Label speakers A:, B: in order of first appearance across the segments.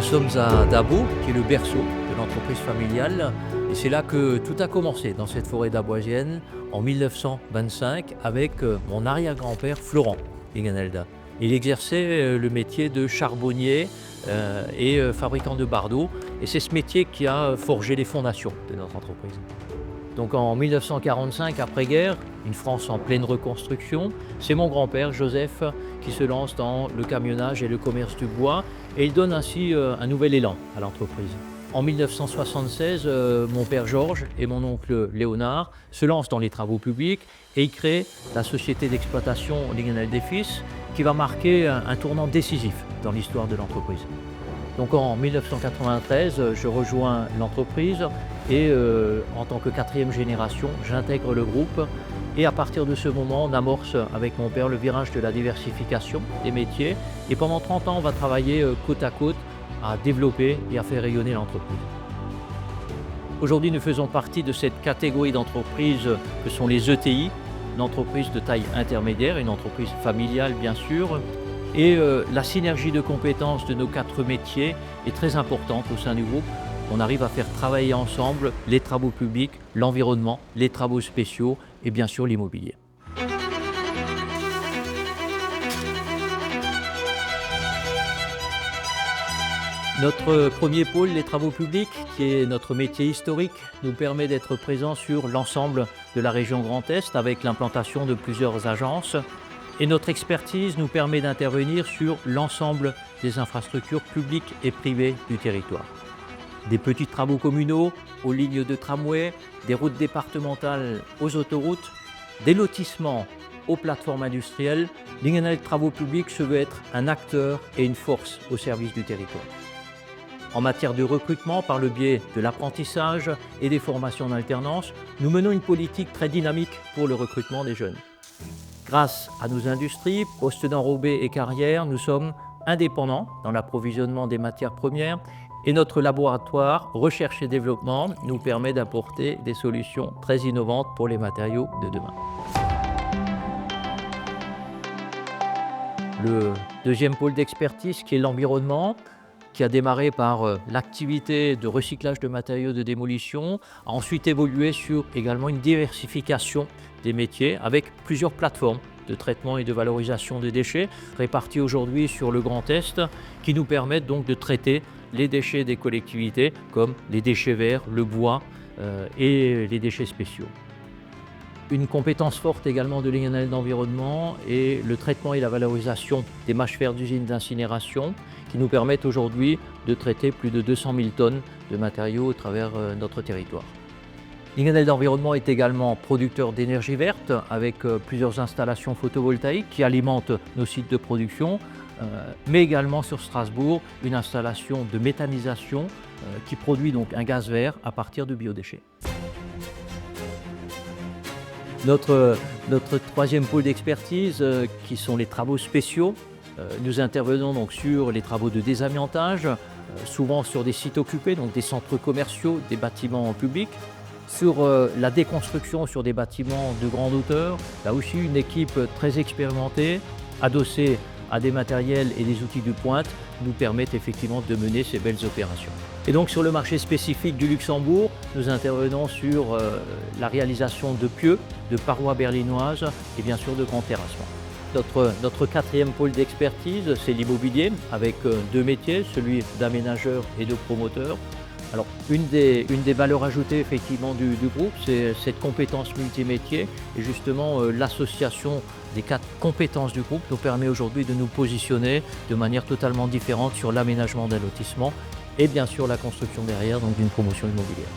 A: sommes à Dabo, qui est le berceau de l'entreprise familiale. Et c'est là que tout a commencé, dans cette forêt daboisienne, en 1925, avec mon arrière-grand-père Florent Linganelda. Il exerçait le métier de charbonnier et fabricant de bardeaux. Et c'est ce métier qui a forgé les fondations de notre entreprise. Donc en 1945, après-guerre, une France en pleine reconstruction, c'est mon grand-père Joseph qui se lance dans le camionnage et le commerce du bois et il donne ainsi un nouvel élan à l'entreprise. En 1976, mon père Georges et mon oncle Léonard se lancent dans les travaux publics et ils créent la société d'exploitation Linganelda et Fils qui va marquer un tournant décisif dans l'histoire de l'entreprise. Donc en 1993, je rejoins l'entreprise et en tant que 4e génération, j'intègre le groupe. Et à partir de ce moment, on amorce avec mon père le virage de la diversification des métiers. Et pendant 30 ans, on va travailler côte à côte à développer et à faire rayonner l'entreprise. Aujourd'hui, nous faisons partie de cette catégorie d'entreprises que sont les ETI, une entreprise de taille intermédiaire, une entreprise familiale bien sûr. Et la synergie de compétences de nos 4 métiers est très importante au sein du groupe. On arrive à faire travailler ensemble les travaux publics, l'environnement, les travaux spéciaux et bien sûr l'immobilier. Notre premier pôle, les travaux publics, qui est notre métier historique, nous permet d'être présents sur l'ensemble de la région Grand Est avec l'implantation de plusieurs agences. Et notre expertise nous permet d'intervenir sur l'ensemble des infrastructures publiques et privées du territoire. Des petits travaux communaux aux lignes de tramway, des routes départementales aux autoroutes, des lotissements aux plateformes industrielles, Linganelda Travaux Publics se veut être un acteur et une force au service du territoire. En matière de recrutement, par le biais de l'apprentissage et des formations en alternance, nous menons une politique très dynamique pour le recrutement des jeunes. Grâce à nos industries, postes d'enrobés et carrières, nous sommes indépendants dans l'approvisionnement des matières premières et notre laboratoire Recherche et Développement nous permet d'apporter des solutions très innovantes pour les matériaux de demain. Le deuxième pôle d'expertise qui est l'environnement, qui a démarré par l'activité de recyclage de matériaux de démolition, a ensuite évolué sur également une diversification des métiers avec plusieurs plateformes de traitement et de valorisation des déchets réparties aujourd'hui sur le Grand Est qui nous permettent donc de traiter les déchets des collectivités comme les déchets verts, le bois et les déchets spéciaux. Une compétence forte également de Linganelda Environnement est le traitement et la valorisation des mâches-fer d'usines d'incinération qui nous permettent aujourd'hui de traiter plus de 200 000 tonnes de matériaux à travers notre territoire. Linganelda Environnement est également producteur d'énergie verte avec plusieurs installations photovoltaïques qui alimentent nos sites de production, mais également sur Strasbourg, une installation de méthanisation qui produit donc un gaz vert à partir de biodéchets. Notre troisième pôle d'expertise, qui sont les travaux spéciaux. Nous intervenons donc sur les travaux de désamiantage, souvent sur des sites occupés, donc des centres commerciaux, des bâtiments publics, sur la déconstruction sur des bâtiments de grande hauteur. Là aussi, une équipe très expérimentée, adossée à des matériels et des outils de pointe, nous permettent effectivement de mener ces belles opérations. Et donc sur le marché spécifique du Luxembourg, nous intervenons sur la réalisation de pieux, de parois berlinoises et bien sûr de grands terrassements. Notre quatrième pôle d'expertise, c'est l'immobilier avec 2 métiers, celui d'aménageur et de promoteur. Alors une des valeurs ajoutées effectivement du groupe, c'est cette compétence multimétier et justement l'association des 4 compétences du groupe nous permet aujourd'hui de nous positionner de manière totalement différente sur l'aménagement d'un lotissement et bien sûr la construction derrière, donc d'une promotion immobilière.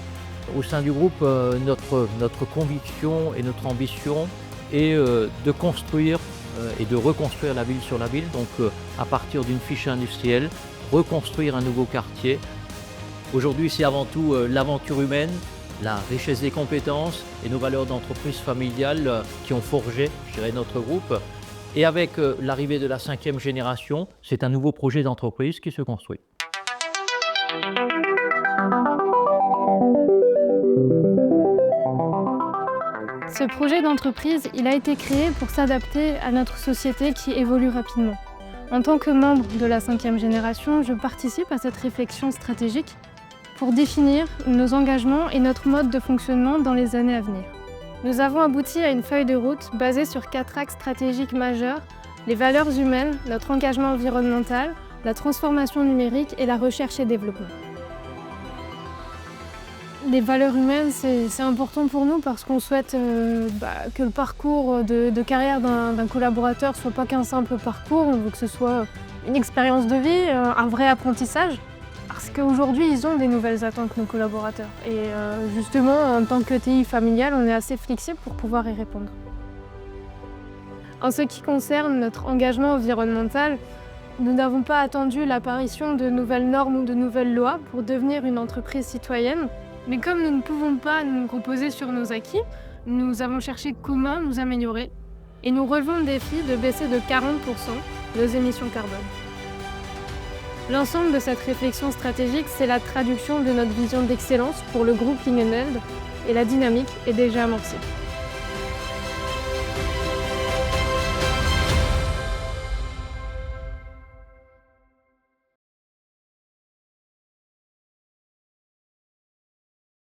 A: Au sein du groupe, notre conviction et notre ambition est de construire et de reconstruire la ville sur la ville, donc à partir d'une fiche industrielle, reconstruire un nouveau quartier. Aujourd'hui, c'est avant tout l'aventure humaine, la richesse des compétences et nos valeurs d'entreprise familiale qui ont forgé, je dirais, notre groupe. Et avec l'arrivée de la 5e génération, c'est un nouveau projet d'entreprise qui se construit.
B: Ce projet d'entreprise, il a été créé pour s'adapter à notre société qui évolue rapidement. En tant que membre de la 5e génération, je participe à cette réflexion stratégique pour définir nos engagements et notre mode de fonctionnement dans les années à venir. Nous avons abouti à une feuille de route basée sur 4 axes stratégiques majeurs: les valeurs humaines, notre engagement environnemental, la transformation numérique et la recherche et développement. Les valeurs humaines, c'est important pour nous parce qu'on souhaite que le parcours de carrière d'un collaborateur soit pas qu'un simple parcours, on veut que ce soit une expérience de vie, un vrai apprentissage. Parce qu'aujourd'hui, ils ont des nouvelles attentes, nos collaborateurs. Et justement, en tant que TI familiale, on est assez flexible pour pouvoir y répondre. En ce qui concerne notre engagement environnemental, nous n'avons pas attendu l'apparition de nouvelles normes ou de nouvelles lois pour devenir une entreprise citoyenne. Mais comme nous ne pouvons pas nous reposer sur nos acquis, nous avons cherché comment nous améliorer. Et nous relevons le défi de baisser de 40% nos émissions carbone. L'ensemble de cette réflexion stratégique, c'est la traduction de notre vision d'excellence pour le groupe Lingenheld, et la dynamique est déjà amorcée.